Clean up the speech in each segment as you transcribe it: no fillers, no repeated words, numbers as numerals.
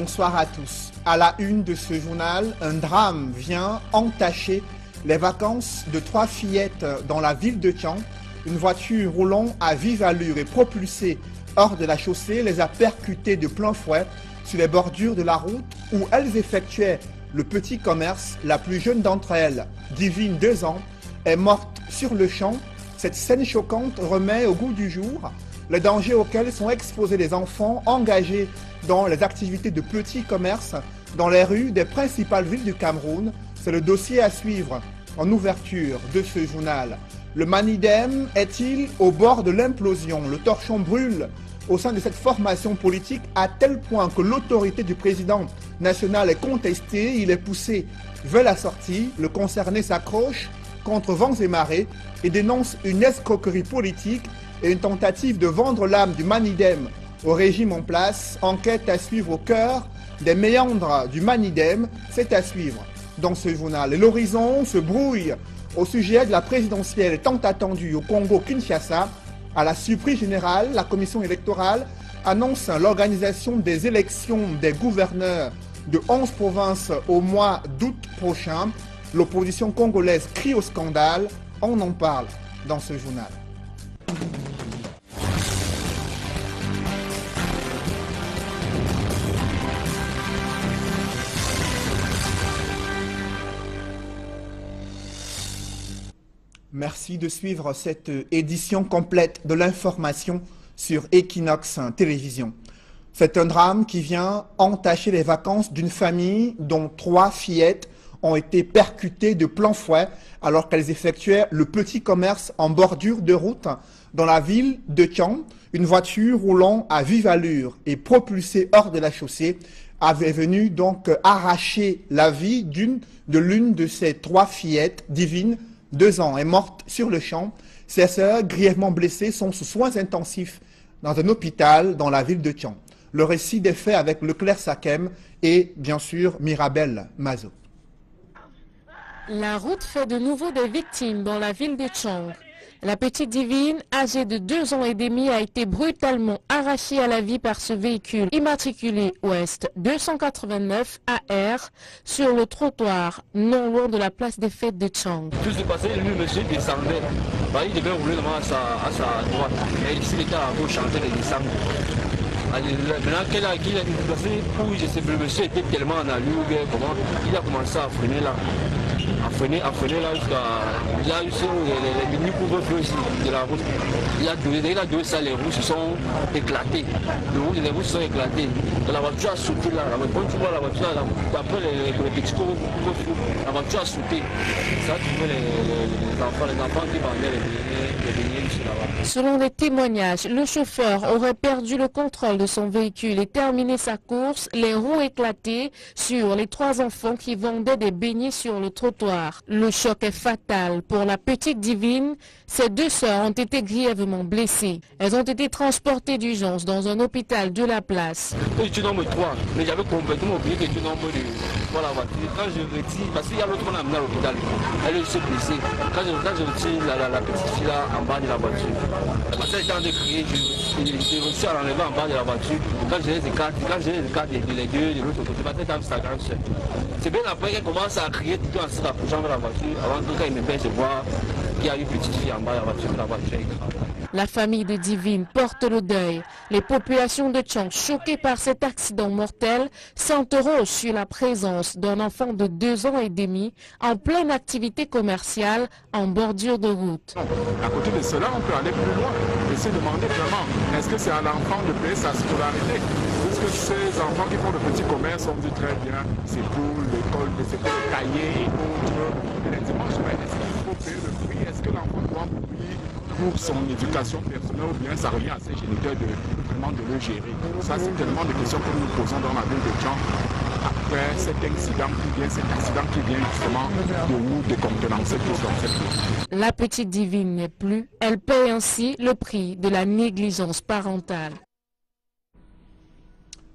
bonsoir à tous. À la une de ce journal, un drame vient entacher les vacances de 3 fillettes dans la ville de Thian. Une voiture roulant à vive allure et propulsée hors de la chaussée les a percutées de plein fouet sur les bordures de la route où elles effectuaient le petit commerce. La plus jeune d'entre elles, Divine, 2 ans, est morte sur le champ. Cette scène choquante remet au goût du jour les dangers auxquels sont exposés les enfants engagés dans les activités de petits commerces dans les rues des principales villes du Cameroun. C'est le dossier à suivre en ouverture de ce journal. Le Manidem est-il au bord de l'implosion? Le torchon brûle au sein de cette formation politique à tel point que l'autorité du président national est contestée. Il est poussé vers la sortie. Le concerné s'accroche contre vents et marées et dénonce une escroquerie politique et une tentative de vendre l'âme du Manidem au régime en place. Enquête à suivre au cœur des méandres du Manidem, c'est à suivre dans ce journal. Et l'horizon se brouille au sujet de la présidentielle tant attendue au Congo-Kinshasa. À la surprise générale, la commission électorale annonce l'organisation des élections des gouverneurs de 11 provinces au mois d'août prochain. L'opposition congolaise crie au scandale. On en parle dans ce journal. Merci de suivre cette édition complète de l'information sur Equinox Télévision. C'est un drame qui vient entacher les vacances d'une famille dont 3 fillettes ont été percutées de plein fouet alors qu'elles effectuaient le petit commerce en bordure de route dans la ville de Thian. Une voiture roulant à vive allure et propulsée hors de la chaussée avait venu donc arracher la vie de l'une de ces 3 fillettes, Divine, 2 ans, est morte sur le champ. Ses sœurs, grièvement blessées, sont sous soins intensifs dans un hôpital dans la ville de Thian. Le récit des faits avec Leclerc Sakem et, bien sûr, Mirabel Mazo. La route fait de nouveau des victimes dans la ville de Thian. La petite Divine, âgée de 2 ans et demi, a été brutalement arrachée à la vie par ce véhicule immatriculé Ouest 289 AR sur le trottoir non loin de la place des fêtes de Thian. Tout s'est passé, lui, monsieur descendait. Il devait rouler à sa droite. Et ici, il était à gauche, en train de descendre. Maintenant qu'il a déplacé, je sais plus, le monsieur était tellement en allure, comment il a commencé à freiner là. À freiner là jusqu'à. Il a eu les mini couvre-feu aussi de la route. Il a donné ça, les roues se sont éclatées. Les roues se sont éclatées. La voiture a sauté là. Quand tu vois la voiture, après les petits couvre-feu, la voiture a sauté. Ça, tu vois les enfants qui vendaient les beignets ici là-bas. Selon les témoignages, le chauffeur aurait perdu le contrôle de son véhicule et terminé sa course, les roues éclatées sur les 3 enfants qui vendaient des beignets sur le trottoir. Le choc est fatal pour la petite Divine. Ses 2 sœurs ont été grièvement blessées. Elles ont été transportées d'urgence dans un hôpital de la place. Je suis nombre 3, mais j'avais complètement oublié que je suis nombre 2. Voilà, quand je retire, parce qu'il y a l'autre qu'on a amené à l'hôpital, elle s'est blessée. Quand je retire la petite fille là en bas de la voiture, parce qu'elle était en train de crier, je suis à l'enlever en bas de la voiture. Quand j'ai les écarts les deux de l'autre côté, parce qu'elle était en sa grande soeur. C'est bien après qu'elle commence à crier tout en se rapprochant de la voiture, avant que quand il me pèse, je vois qu'il y a une petite fille en bas de la voiture est grave. La famille de Divine porte le deuil. Les populations de Thian, choquées par cet accident mortel, s'interrogent sur la présence d'un enfant de 2 ans et demi en pleine activité commerciale en bordure de route. À côté de cela, on peut aller plus loin et se demander vraiment, est-ce que c'est à l'enfant de payer sa scolarité? Puisque ces enfants qui font de petits commerces, on dit très bien, c'est pour l'école, c'est pour les cahiers et autres. Et les dimanches, est-ce qu'il faut payer le prix? Est-ce que l'enfant doit payer pour son éducation personnelle ou bien ça revient à ses géniteurs de le gérer? Ça, c'est tellement de questions que nous posons dans la ville de Thian après cet accident qui vient justement de nous décontenancer tous dans cette ville. La petite Divine n'est plus. Elle paie ainsi le prix de la négligence parentale.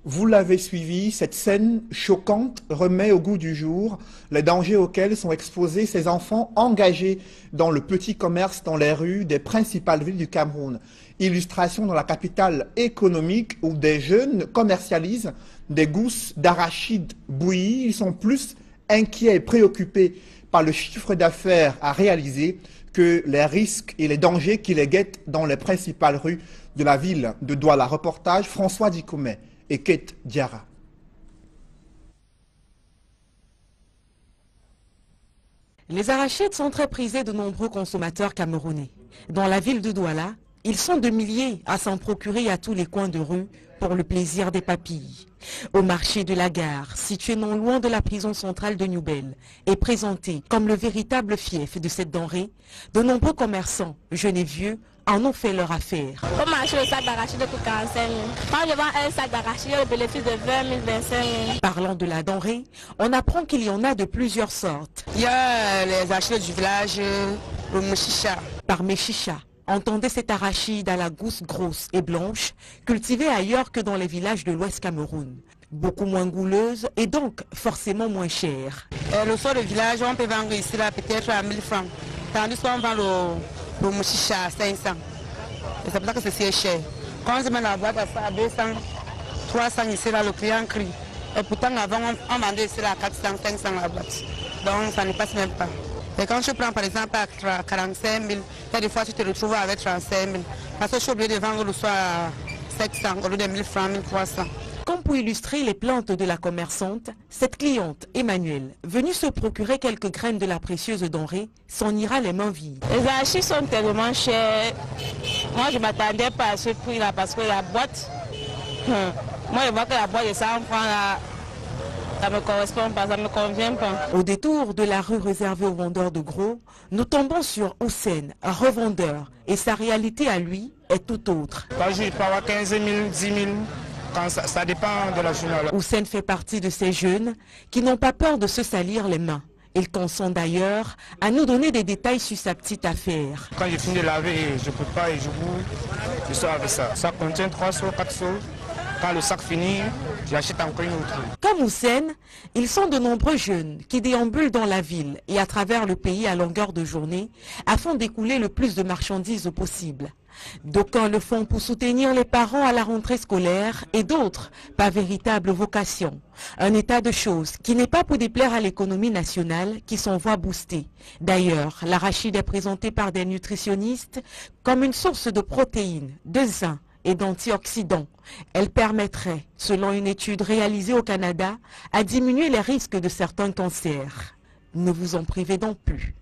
Vous l'avez suivi, cette scène choquante remet au goût du jour les dangers auxquels sont exposés ces enfants engagés dans le petit commerce dans les rues des principales villes du Cameroun. Illustration dans la capitale économique où des jeunes commercialisent des gousses d'arachides bouillies. Ils sont plus inquiets et préoccupés par le chiffre d'affaires à réaliser que les risques et les dangers qui les guettent dans les principales rues de la ville de Douala. Reportage François Dikoumé et Kate Diarra. Les arachides sont très prisés de nombreux consommateurs camerounais. Dans la ville de Douala, ils sont de milliers à s'en procurer à tous les coins de rue pour le plaisir des papilles. Au marché de la gare, situé non loin de la prison centrale de Newbel, est présenté comme le véritable fief de cette denrée. De nombreux commerçants, jeunes et vieux, en ont fait leur affaire. Au marché, le sac d'arachide coûte 45 000. Quand je vends un sac d'arachide, le bénéfice de 20 000, 25 000. Parlant de la denrée, on apprend qu'il y en a de plusieurs sortes. Il y a les arachides du village, le mchicha. Par mchicha, entendez cet arachide à la gousse grosse et blanche, cultivé ailleurs que dans les villages de l'Ouest Cameroun. Beaucoup moins gouleuse et donc forcément moins chère. Le soir, le village, on peut vendre ici peut-être à 1000 francs. Tandis qu'on vend le mchicha à 500. Et c'est pour ça que c'est si cher. Quand je mets la boîte à 200, 300 ici, là, le client crie. Et pourtant, avant, on vendait ici à 400, 500 la boîte. Donc, ça ne passe même pas. Et quand je prends par exemple à 45 000, il y a des fois tu te retrouves avec 35 000. Parce que je suis obligé de vendre le soir à 700 au lieu de 1000 francs, 1300. Comme pour illustrer les plantes de la commerçante, cette cliente, Emmanuelle, venue se procurer quelques graines de la précieuse denrée, s'en ira les mains vides. Les arachides sont tellement chers. Moi, je ne m'attendais pas à ce prix-là parce que la boîte, moi, je vois que la boîte est 100 francs là. Ça ne me correspond pas, ça ne me convient pas. Au détour de la rue réservée aux vendeurs de gros, nous tombons sur Houssen, un revendeur, et sa réalité à lui est tout autre. Par jour, il peut avoir 15 000, 10 000, quand ça dépend de la journée. Houssen fait partie de ces jeunes qui n'ont pas peur de se salir les mains. Il consent d'ailleurs à nous donner des détails sur sa petite affaire. Quand j'ai fini de laver, je prépare et je boue, je sors avec ça. Ça contient 3 seaux, 4 seaux. Quand le sac finit, j'achète encore une autre. Comme Houssen, ils sont de nombreux jeunes qui déambulent dans la ville et à travers le pays à longueur de journée afin d'écouler le plus de marchandises possible. D'aucuns le font pour soutenir les parents à la rentrée scolaire et d'autres par véritable vocation. Un état de choses qui n'est pas pour déplaire à l'économie nationale qui s'en voit boostée. D'ailleurs, l'arachide est présenté par des nutritionnistes comme une source de protéines, de zinc et d'antioxydants. Elle permettrait, selon une étude réalisée au Canada, à diminuer les risques de certains cancers. Ne vous en privez donc plus.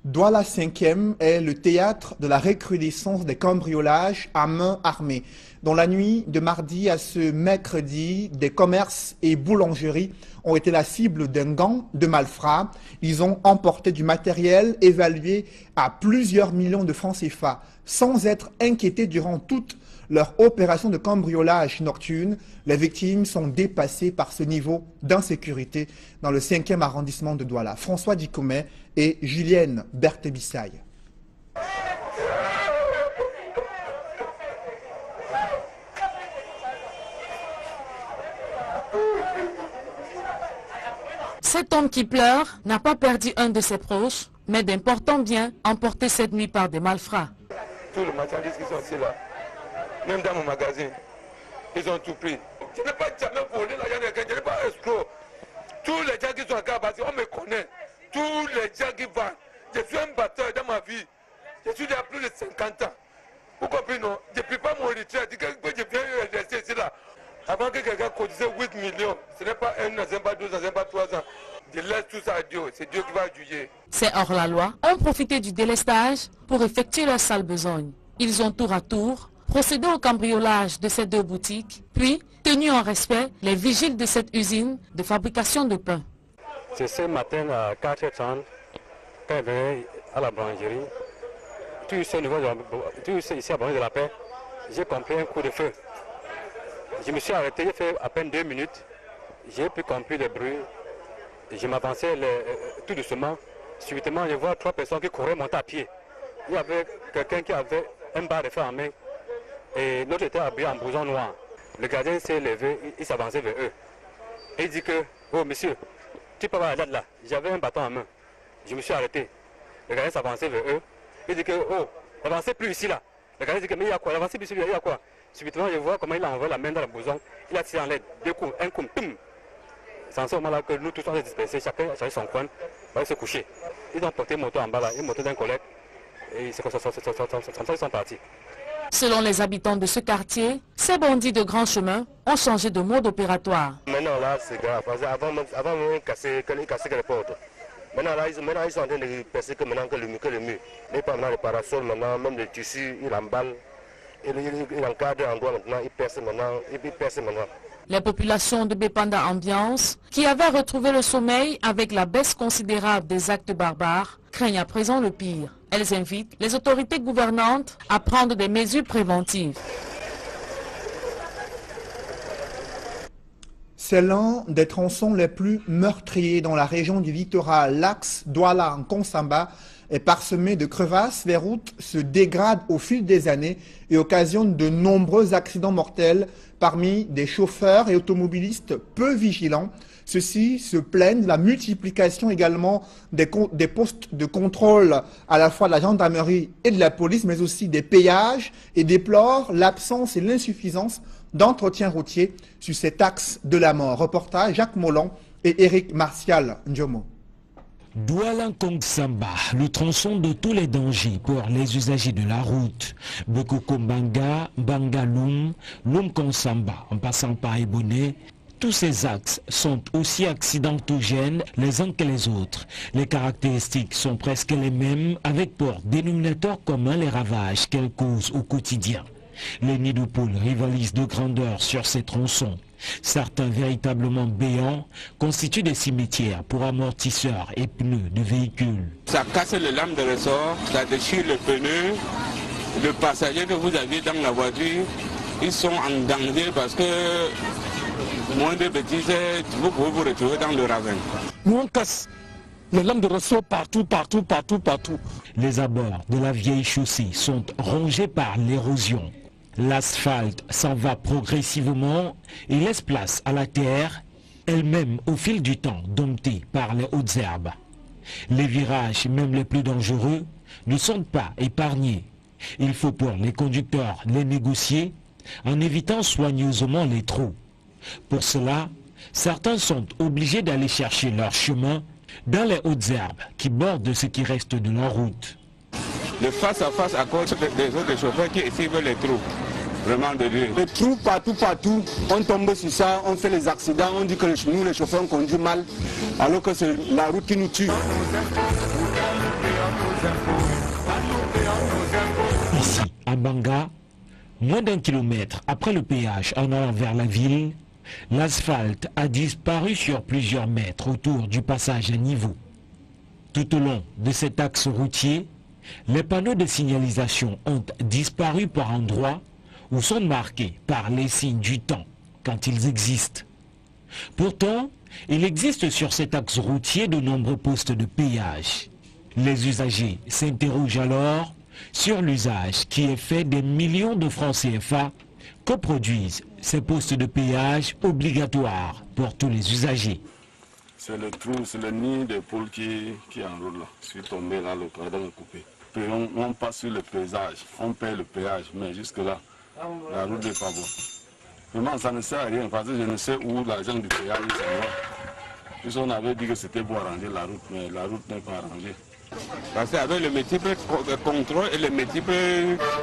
Douala 5e est le théâtre de la recrudescence des cambriolages à main armée. Dans la nuit de mardi à ce mercredi, des commerces et boulangeries ont été la cible d'un gang de malfrats. Ils ont emporté du matériel évalué à plusieurs millions de francs CFA, sans être inquiétés durant toute leur opération de cambriolage nocturne. Les victimes sont dépassées par ce niveau d'insécurité dans le 5e arrondissement de Douala. François Dikoumé et Julienne Berthébissaille. Cet homme qui pleure n'a pas perdu un de ses proches, mais d'importants biens emportés cette nuit par des malfrats. Tous les marchandises qui sont ici là, même dans mon magasin, ils ont tout pris. Je n'ai pas jamais volé l'argent de quelqu'un, je n'ai pas escroc. Tous les gens qui sont à Gabasi, on me connaît. Tous les gens qui vendent. Je suis un batteur dans ma vie. Je suis là plus de 50 ans. Vous comprenez, non? Je ne peux pas mon retraite. Je viens rester ici là. Avant que quelqu'un cotisait 8 millions, ce n'est pas 1 an, ce n'est pas 2 ans, ce n'est pas 3 ans. Je laisse tout ça à Dieu. C'est Dieu qui va juger. Ces hors-la-loi ont profité du délestage pour effectuer leur sale besogne. Ils ont tour à tour procédé au cambriolage de ces 2 boutiques, puis tenu en respect les vigiles de cette usine de fabrication de pain. C'est ce matin à 4h30, quand il venait à la boulangerie, tout ici à Boulangerie de la Paix, j'ai compris un coup de feu. Je me suis arrêté, j'ai fait à peine 2 minutes, j'ai pu comprendre les bruits, je m'avançais tout doucement. Subitement, je vois 3 personnes qui couraient monter à pied. Il y avait quelqu'un qui avait un bar de fer en main. Et l'autre était habillé en blouson noir. Le gardien s'est levé, il s'avançait vers eux. Et il dit que, oh monsieur, tu peux pas aller là. J'avais un bâton en main. Je me suis arrêté. Le gardien s'avançait vers eux. Il dit que, oh, n'avancez plus ici là. Le gardien dit que, mais il y a quoi? N'avancez plus ici, il y a quoi? Subitement, je vois comment il a envoyé la main dans le blouson. Il a tiré en l'aide. Deux coups, un coup, toum. C'est en ce moment-là que nous tous on s'est dispersés. Chacun a choisi son coin. On va se coucher. Ils ont porté une moto en bas là, une moto d'un collègue. Et c'est comme ça qu'ils sont partis. Selon les habitants de ce quartier, ces bandits de grand chemin ont changé de mode opératoire. Maintenant là, c'est grave. Avant même casser les portes. Maintenant ils sont en train de percer que le mur. Mais pas maintenant les parasols, maintenant même les tissus, ils emballent. Il encadre en doigt maintenant, il perce maintenant. Les populations de Bépanda Ambiance, qui avaient retrouvé le sommeil avec la baisse considérable des actes barbares, craignent à présent le pire. Elles invitent les autorités gouvernantes à prendre des mesures préventives. C'est l'un des tronçons les plus meurtriers dans la région du littoral. L'axe Douala-Nkonsamba est parsemé de crevasses. Les routes se dégradent au fil des années et occasionnent de nombreux accidents mortels parmi des chauffeurs et automobilistes peu vigilants. Ceux-ci se plaignent de la multiplication également des postes de contrôle à la fois de la gendarmerie et de la police, mais aussi des péages, et déplorent l'absence et l'insuffisance d'entretien routier sur cet axe de la mort. Reportage Jacques Molon et Eric Martial Ndjomo. Douala-Nkonsamba, le tronçon de tous les dangers pour les usagers de la route. Bekoko-Mbanga, Bangaloum, Lum-Konsamba, en passant par Ebonné, tous ces axes sont aussi accidentogènes les uns que les autres. Les caractéristiques sont presque les mêmes, avec pour dénominateur commun les ravages qu'elles causent au quotidien. Les nids de poules rivalisent de grandeur sur ces tronçons. Certains véritablement béants constituent des cimetières pour amortisseurs et pneus de véhicules. Ça casse les lames de ressort, ça déchire le pneu. Les passagers que vous aviez dans la voiture, ils sont en danger parce que moins de bêtises, vous pouvez vous retrouver dans le ravin. Nous on casse les lames de ressort partout. Les abords de la vieille chaussée sont rongés par l'érosion. L'asphalte s'en va progressivement et laisse place à la terre, elle-même au fil du temps domptée par les hautes herbes. Les virages, même les plus dangereux, ne sont pas épargnés. Il faut pour les conducteurs les négocier en évitant soigneusement les trous. Pour cela, certains sont obligés d'aller chercher leur chemin dans les hautes herbes qui bordent ce qui reste de leur route. Le face-à-face à cause des autres chauffeurs qui suivent les trous. Vraiment de Dieu. Les trous partout, on tombe sur ça, on fait les accidents, on dit que nous les chauffeurs on conduit mal, alors que c'est la route qui nous tue. Ici, à Banga, moins d'1 kilomètre après le péage en allant vers la ville, l'asphalte a disparu sur plusieurs mètres autour du passage à niveau. Tout au long de cet axe routier, les panneaux de signalisation ont disparu par endroits ou sont marqués par les signes du temps quand ils existent. Pourtant, il existe sur cet axe routier de nombreux postes de péage. Les usagers s'interrogent alors sur l'usage qui est fait des millions de francs CFA que produisent ces postes de péage obligatoires pour tous les usagers. C'est le trou, c'est le nid des poules qui enroule là. Je suis tombé là, le cordon est coupé. Puis on passe sur le paysage, on paie le péage, mais jusque là, la route n'est pas bonne. Vraiment, ça ne sert à rien parce que je ne sais où l'argent du péage s'en va. Puisqu'on avait dit que c'était pour arranger la route, mais la route n'est pas arrangée. Parce qu'avec le multiple contrôle et le multiple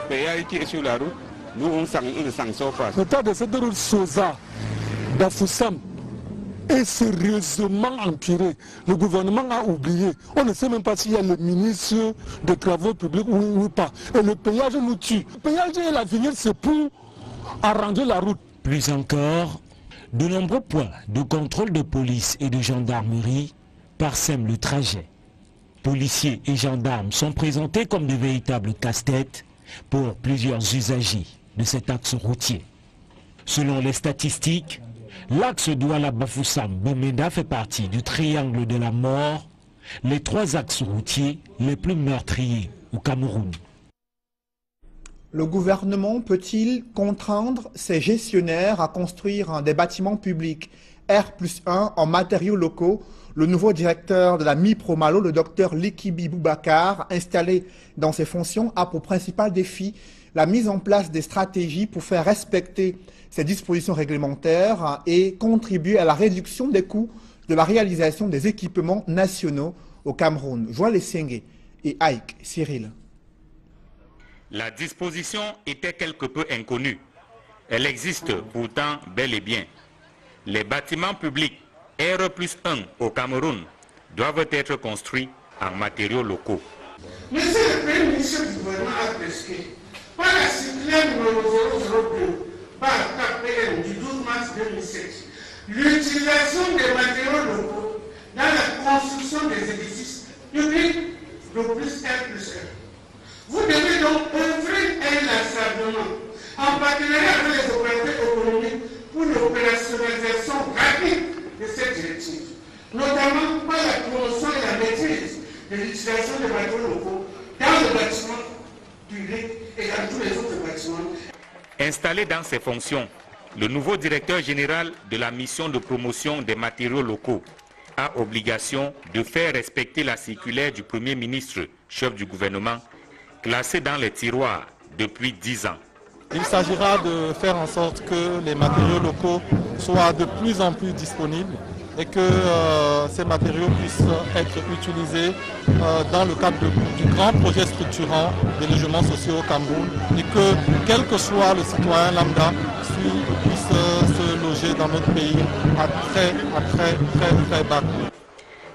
péage qui est sur la route, nous on ne s'en sort pas. L'état de cette route Sosa, Bafoussam, est sérieusement empiré. Le gouvernement a oublié. On ne sait même pas s'il y a le ministre des Travaux publics ou pas. Et le péage nous tue. Le péage et l'avenir, c'est pour arranger la route. Plus encore, de nombreux points de contrôle de police et de gendarmerie parsèment le trajet. Policiers et gendarmes sont présentés comme de véritables casse-têtes pour plusieurs usagers de cet axe routier. Selon les statistiques, l'axe Douala-Bafoussam-Bamenda fait partie du triangle de la mort, les 3 axes routiers les plus meurtriers au Cameroun. Le gouvernement peut-il contraindre ses gestionnaires à construire des bâtiments publics R+1 en matériaux locaux? Le nouveau directeur de la MIPROMALO, le docteur Likibi Boubacar, installé dans ses fonctions, a pour principal défi la mise en place des stratégies pour faire respecter ces dispositions réglementaires et contribuer à la réduction des coûts de la réalisation des équipements nationaux au Cameroun. Joël Essenge et Ike Cyril. La disposition était quelque peu inconnue. Elle existe pourtant bel et bien. Les bâtiments publics R+1 au Cameroun doivent être construits en matériaux locaux. Monsieur le Premier ministre du gouvernement a prescrit par la circulaire numéro 002/KPM du 12 mars 2007 l'utilisation des matériaux locaux dans la construction des édifices publics de plus R+1. Vous devez donc offrir un assemblement en partenariat avec les opérateurs économiques pour l'opérationnalisation rapide de cette directive, notamment par la promotion et la maîtrise de l'utilisation des matériaux locaux dans le bâtiment public et dans tous les autres bâtiments. Installé dans ses fonctions, le nouveau directeur général de la mission de promotion des matériaux locaux a obligation de faire respecter la circulaire du Premier ministre, chef du gouvernement, classée dans les tiroirs depuis 10 ans. Il s'agira de faire en sorte que les matériaux locaux soient de plus en plus disponibles et que ces matériaux puissent être utilisés dans le cadre du grand projet structurant des logements sociaux au Cameroun et que, quel que soit le citoyen lambda, puisse se loger dans notre pays à très bas coût.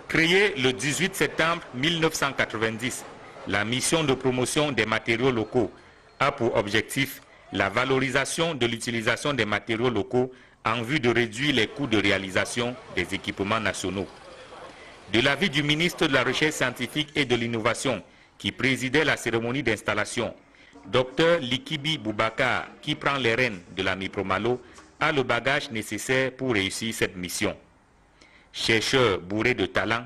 Créée le 18 septembre 1990, la mission de promotion des matériaux locaux a pour objectif la valorisation de l'utilisation des matériaux locaux en vue de réduire les coûts de réalisation des équipements nationaux. De l'avis du ministre de la Recherche scientifique et de l'Innovation, qui présidait la cérémonie d'installation, Dr Likibi Boubacar, qui prend les rênes de la MIPROMALO, a le bagage nécessaire pour réussir cette mission. Chercheur bourré de talent,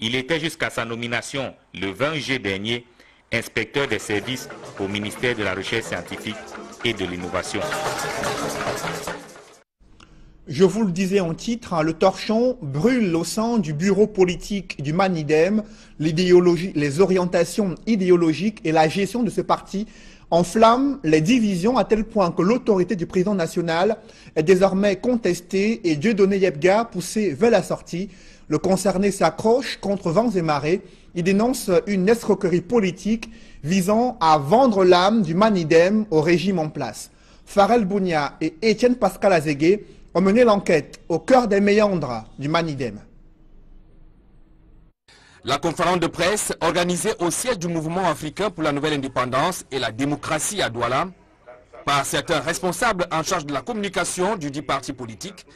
il était jusqu'à sa nomination le 20 juillet dernier inspecteur des services au ministère de la Recherche scientifique et de l'Innovation. Je vous le disais en titre, le torchon brûle au sein du bureau politique du MANIDEM. Les orientations idéologiques et la gestion de ce parti enflamment les divisions à tel point que l'autorité du président national est désormais contestée et Dieudonné Yebga poussé vers la sortie. Le concerné s'accroche contre vents et marées. Il dénonce une escroquerie politique visant à vendre l'âme du MANIDEM au régime en place. Farel Bounia et Étienne Pascal Azégué ont mené l'enquête au cœur des méandres du MANIDEM. La conférence de presse organisée au siège du mouvement africain pour la nouvelle indépendance et la démocratie à Douala par certains responsables en charge de la communication du dit parti politique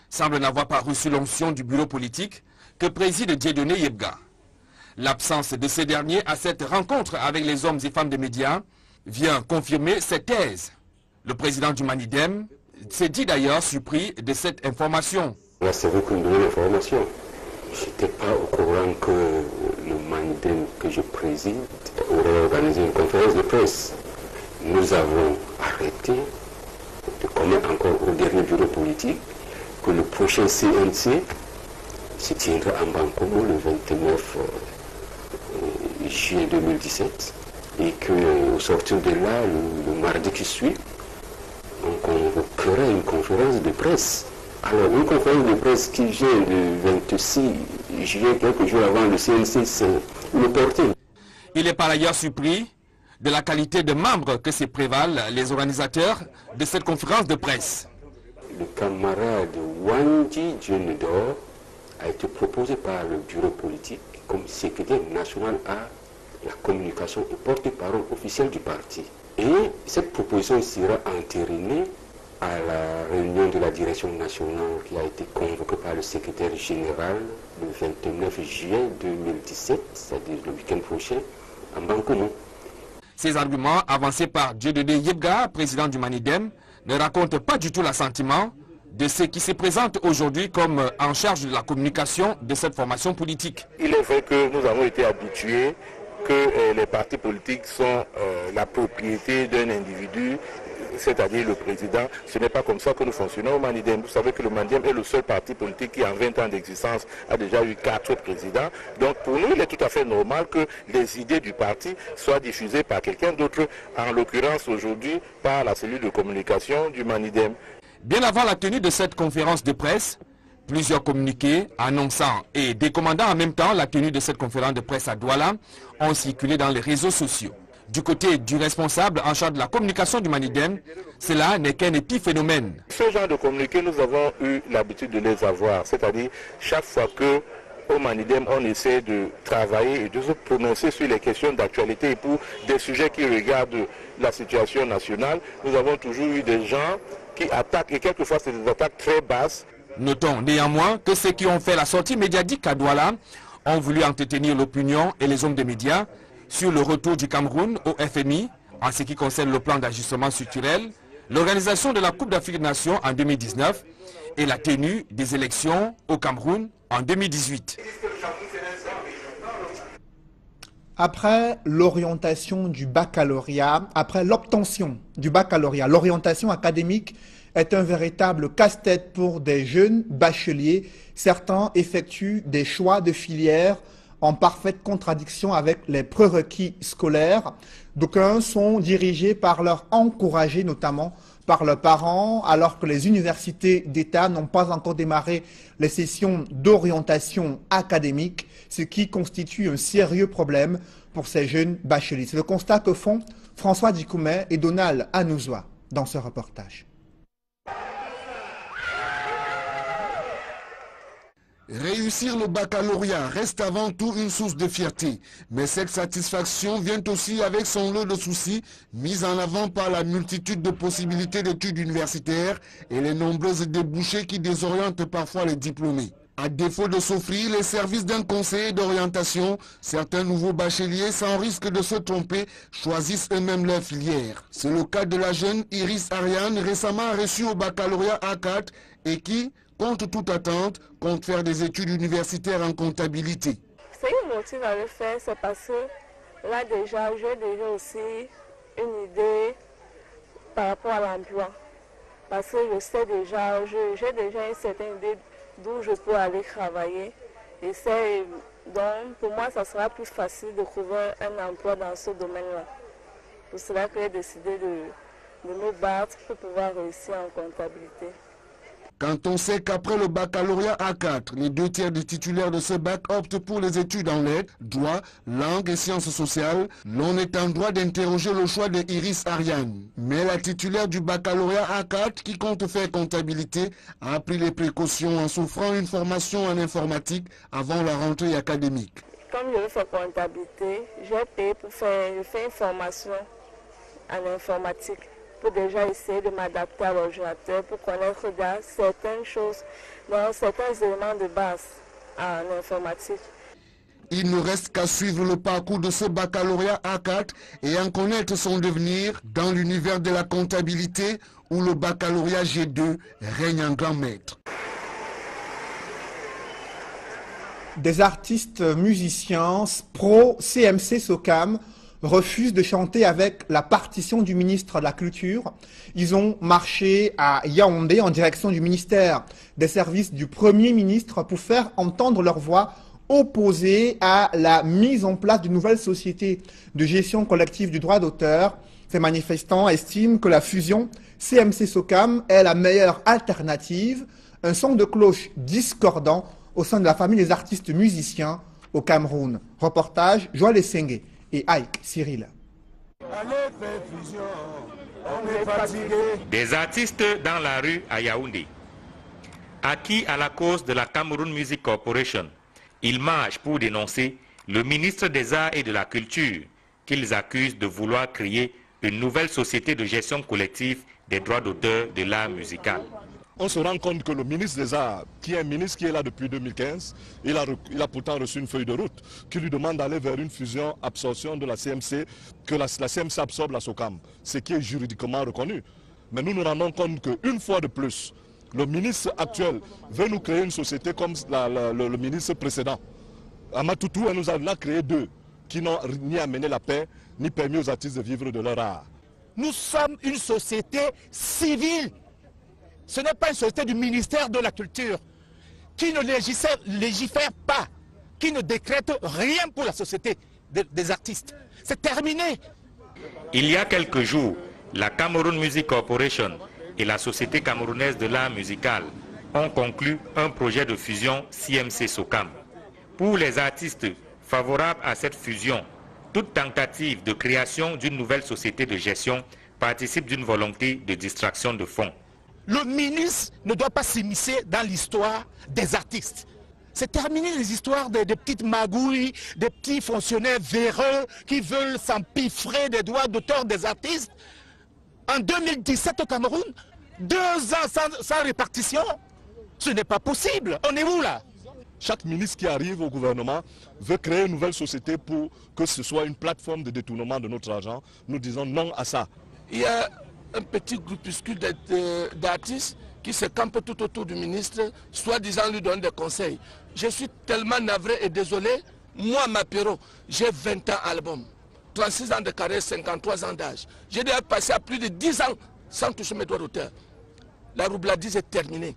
semble n'avoir pas reçu l'onction du bureau politique que préside Dieudonné Yebga. L'absence de ces derniers à cette rencontre avec les hommes et femmes des médias vient confirmer cette thèse. Le président du MANIDEM s'est dit d'ailleurs surpris de cette information. Là, c'est vous qui me donnez l'information. Je n'étais pas au courant que le MANIDEM que je préside aurait organisé une conférence de presse. Nous avons arrêté de commettre encore au dernier bureau politique que le prochain CNC se tiendra en Bankomo le 29 juillet 2017 et qu'au sortir de là, le mardi qui suit, on convoquera une conférence de presse. Alors, une conférence de presse qui vient le 26 juillet, quelques jours avant le CNC, c'est inopportun. Il est par ailleurs surpris de la qualité de membres que se prévalent les organisateurs de cette conférence de presse. Le camarade Wandji Djenedor a été proposé par le bureau politique comme secrétaire national à la communication et porte-parole officielle du parti. Et cette proposition sera entérinée à la réunion de la direction nationale qui a été convoquée par le secrétaire général le 29 juillet 2017, c'est-à-dire le week-end prochain, en Bankomo. Ces arguments avancés par Dieudonné Yebga, président du MANIDEM, ne racontent pas du tout l'assentiment de ceux qui se présentent aujourd'hui comme en charge de la communication de cette formation politique. Il est vrai que nous avons été habitués que les partis politiques sont la propriété d'un individu, c'est-à-dire le président. Ce n'est pas comme ça que nous fonctionnons au Manidem. Vous savez que le Manidem est le seul parti politique qui, en 20 ans d'existence, a déjà eu 4 présidents. Donc pour nous, il est tout à fait normal que les idées du parti soient diffusées par quelqu'un d'autre, en l'occurrence aujourd'hui par la cellule de communication du Manidem. Bien avant la tenue de cette conférence de presse, plusieurs communiqués annonçant et décommandant en même temps la tenue de cette conférence de presse à Douala ont circulé dans les réseaux sociaux. Du côté du responsable en charge de la communication du Manidem, cela n'est qu'un épiphénomène. Ce genre de communiqués, nous avons eu l'habitude de les avoir, c'est-à-dire chaque fois que au Manidem, on essaie de travailler et de se prononcer sur les questions d'actualité et pour des sujets qui regardent la situation nationale, nous avons toujours eu des gens qui attaquent, et quelquefois c'est des attaques très basses. Notons néanmoins que ceux qui ont fait la sortie médiatique à Douala ont voulu entretenir l'opinion et les hommes des médias sur le retour du Cameroun au FMI en ce qui concerne le plan d'ajustement structurel, l'organisation de la Coupe d'Afrique des Nations en 2019 et la tenue des élections au Cameroun en 2018. Après l'orientation du baccalauréat, après l'obtention du baccalauréat, l'orientation académique est un véritable casse-tête pour des jeunes bacheliers. Certains effectuent des choix de filière en parfaite contradiction avec les prérequis scolaires. D'aucuns sont dirigés par leur encouragés, notamment par leurs parents, alors que les universités d'État n'ont pas encore démarré les sessions d'orientation académique, ce qui constitue un sérieux problème pour ces jeunes bacheliers. C'est le constat que font François Dikoumet et Donald Anouzoua dans ce reportage. Réussir le baccalauréat reste avant tout une source de fierté, mais cette satisfaction vient aussi avec son lot de soucis mis en avant par la multitude de possibilités d'études universitaires et les nombreuses débouchés qui désorientent parfois les diplômés. À défaut de s'offrir les services d'un conseiller d'orientation, certains nouveaux bacheliers, sans risque de se tromper, choisissent eux-mêmes leur filière. C'est le cas de la jeune Iris Ariane, récemment reçue au baccalauréat A4 et qui, contre toute attente, compte faire des études universitaires en comptabilité. Ce qui me motive à le faire, c'est parce que là déjà, j'ai déjà aussi une idée par rapport à l'emploi. Parce que je sais déjà, j'ai déjà une certaine idée d'où je peux aller travailler. Et donc, pour moi, ça sera plus facile de trouver un emploi dans ce domaine-là. Pour cela que j'ai décidé de me battre pour pouvoir réussir en comptabilité. Quand on sait qu'après le baccalauréat A4, les 2 tiers des titulaires de ce bac optent pour les études en lettres, droit, langue et sciences sociales, l'on est en droit d'interroger le choix de Iris Ariane. Mais la titulaire du baccalauréat A4, qui compte faire comptabilité, a pris les précautions en s'offrant une formation en informatique avant la rentrée académique. Comme je veux faire comptabilité, j'ai payé pour faire une formation en informatique, pour déjà essayer de m'adapter à l'ordinateur, pour connaître certaines choses, certains éléments de base en informatique. Il ne reste qu'à suivre le parcours de ce baccalauréat A4 et en connaître son devenir dans l'univers de la comptabilité où le baccalauréat G2 règne en grand maître. Des artistes musiciens pro-CMC SOCAM refusent de chanter avec la partition du ministre de la Culture. Ils ont marché à Yaoundé en direction du ministère des Services du Premier ministre pour faire entendre leur voix opposée à la mise en place d'une nouvelle société de gestion collective du droit d'auteur. Ces manifestants estiment que la fusion CMC-SOCAM est la meilleure alternative, un son de cloche discordant au sein de la famille des artistes musiciens au Cameroun. Reportage Joël Essengue et Ike Cyril. Des artistes dans la rue à Yaoundé, acquis à la cause de la Cameroun Music Corporation, ils marchent pour dénoncer le ministre des Arts et de la Culture qu'ils accusent de vouloir créer une nouvelle société de gestion collective des droits d'auteur de l'art musical. On se rend compte que le ministre des Arts, qui est un ministre qui est là depuis 2015, il a pourtant reçu une feuille de route qui lui demande d'aller vers une fusion-absorption de la CMC, que la CMC absorbe la SOCAM, ce qui est juridiquement reconnu. Mais nous nous rendons compte qu'une fois de plus, le ministre actuel veut nous créer une société comme le ministre précédent. Amatoutou, elle nous en a créé 2. qui n'ont ni amené la paix, ni permis aux artistes de vivre de leur art. Nous sommes une société civile. Ce n'est pas une société du ministère de la Culture qui ne légifère pas, qui ne décrète rien pour la société des artistes. C'est terminé. Il y a quelques jours, la Cameroon Music Corporation et la Société camerounaise de l'art musical ont conclu un projet de fusion CMC-SOCAM. Pour les artistes favorables à cette fusion, toute tentative de création d'une nouvelle société de gestion participe d'une volonté de distraction de fonds. Le ministre ne doit pas s'immiscer dans l'histoire des artistes. C'est terminé les histoires des petites magouilles, des petits fonctionnaires véreux qui veulent s'empiffrer des droits d'auteur des artistes. En 2017 au Cameroun, 2 ans sans répartition, ce n'est pas possible. On est où là? Chaque ministre qui arrive au gouvernement veut créer une nouvelle société pour que ce soit une plateforme de détournement de notre argent. Nous disons non à ça. Il y a un petit groupuscule d'artistes qui se campent tout autour du ministre, soi-disant lui donner des conseils. Je suis tellement navré et désolé. Moi, Mapero, j'ai 20 ans album, 36 ans de carrière, 53 ans d'âge. J'ai déjà passé à plus de 10 ans sans toucher mes droits d'auteur. La roubladise est terminée.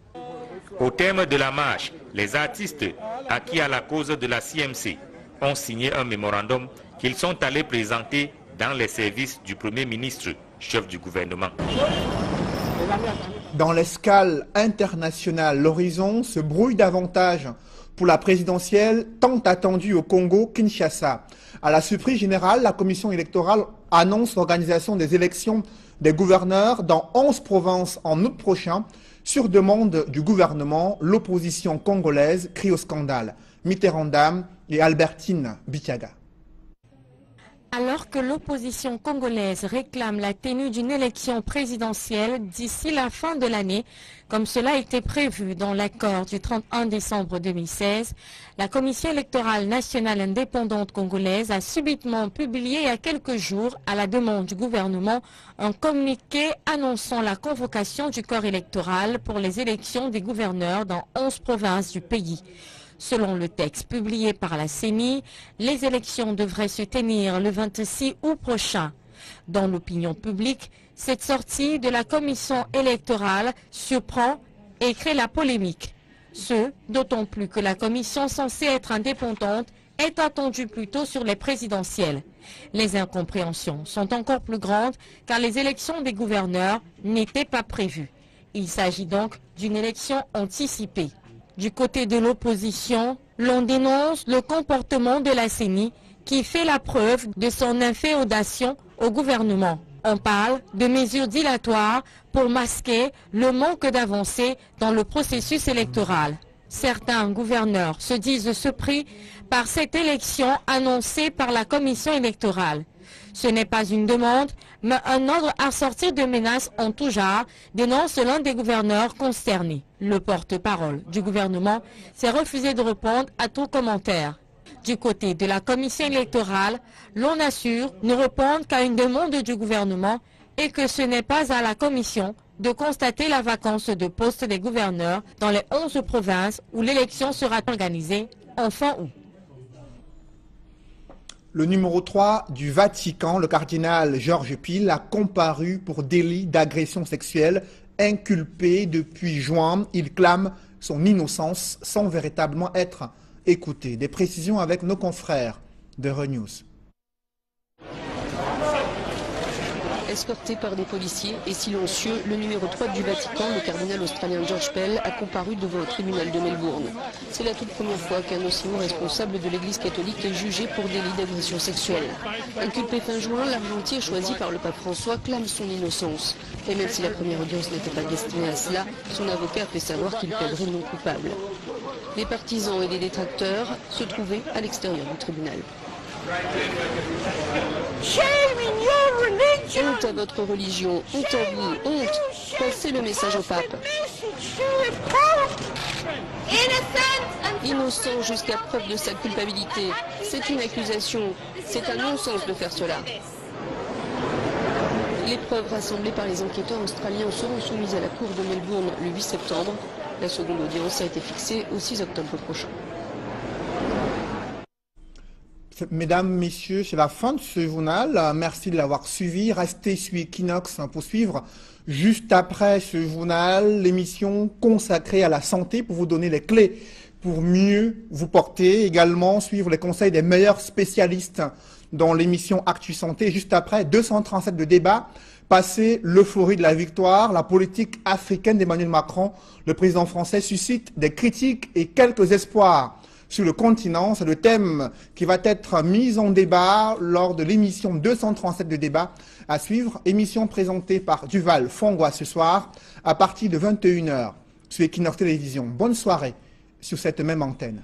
Au terme de la marche, les artistes acquis à la cause de la CMC ont signé un mémorandum qu'ils sont allés présenter dans les services du Premier ministre, chef du gouvernement. Dans l'escale internationale, l'horizon se brouille davantage pour la présidentielle tant attendue au Congo, Kinshasa. À la surprise générale, la commission électorale annonce l'organisation des élections des gouverneurs dans 11 provinces en août prochain. Sur demande du gouvernement, l'opposition congolaise crie au scandale. Mitterrand et Albertine Bitiaga. Alors que l'opposition congolaise réclame la tenue d'une élection présidentielle d'ici la fin de l'année, comme cela a été prévu dans l'accord du 31 décembre 2016, la Commission électorale nationale indépendante congolaise a subitement publié il y a quelques jours, à la demande du gouvernement, un communiqué annonçant la convocation du corps électoral pour les élections des gouverneurs dans 11 provinces du pays. Selon le texte publié par la CENI, les élections devraient se tenir le 26 août prochain. Dans l'opinion publique, cette sortie de la commission électorale surprend et crée la polémique. Ce, d'autant plus que la commission censée être indépendante est attendue plutôt sur les présidentielles. Les incompréhensions sont encore plus grandes car les élections des gouverneurs n'étaient pas prévues. Il s'agit donc d'une élection anticipée. Du côté de l'opposition, l'on dénonce le comportement de la CENI qui fait la preuve de son inféodation au gouvernement. On parle de mesures dilatoires pour masquer le manque d'avancée dans le processus électoral. Certains gouverneurs se disent surpris par cette élection annoncée par la commission électorale. Ce n'est pas une demande, mais un ordre à sortir de menaces en tout genre, dénonce l'un des gouverneurs concernés. Le porte-parole du gouvernement s'est refusé de répondre à tout commentaire. Du côté de la commission électorale, l'on assure ne répondre qu'à une demande du gouvernement et que ce n'est pas à la commission de constater la vacance de poste des gouverneurs dans les 11 provinces où l'élection sera organisée en fin août. Le numéro 3 du Vatican, le cardinal Georges Peel, a comparu pour délit d'agression sexuelle. Inculpé depuis juin, il clame son innocence sans véritablement être écouté. Des précisions avec nos confrères de Renews. Escorté par des policiers et silencieux, le numéro 3 du Vatican, le cardinal australien George Pell, a comparu devant le tribunal de Melbourne. C'est la toute première fois qu'un aussi haut responsable de l'Église catholique est jugé pour délit d'agression sexuelle. Inculpé fin juin, l'argentier choisi par le pape François clame son innocence. Et même si la première audience n'était pas destinée à cela, son avocat a fait savoir qu'il plaiderait non coupable. Les partisans et les détracteurs se trouvaient à l'extérieur du tribunal. Honte à votre religion, honte à vous, honte. Passez le message au pape. Innocent jusqu'à preuve de sa culpabilité. C'est une accusation. C'est un non-sens de faire cela. Les preuves rassemblées par les enquêteurs australiens seront soumises à la cour de Melbourne le 8 septembre. La seconde audience a été fixée au 6 octobre prochain. Mesdames, Messieurs, c'est la fin de ce journal. Merci de l'avoir suivi. Restez sur Equinox pour suivre juste après ce journal l'émission consacrée à la santé pour vous donner les clés pour mieux vous porter. Également suivre les conseils des meilleurs spécialistes dans l'émission Actu Santé. Juste après, 237 de débat. Passé l'euphorie de la victoire, la politique africaine d'Emmanuel Macron, le président français suscite des critiques et quelques espoirs sur le continent. C'est le thème qui va être mis en débat lors de l'émission 237 de débat à suivre. Émission présentée par Duval Fongois ce soir à partir de 21h sur Equinox Télévision. Bonne soirée sur cette même antenne.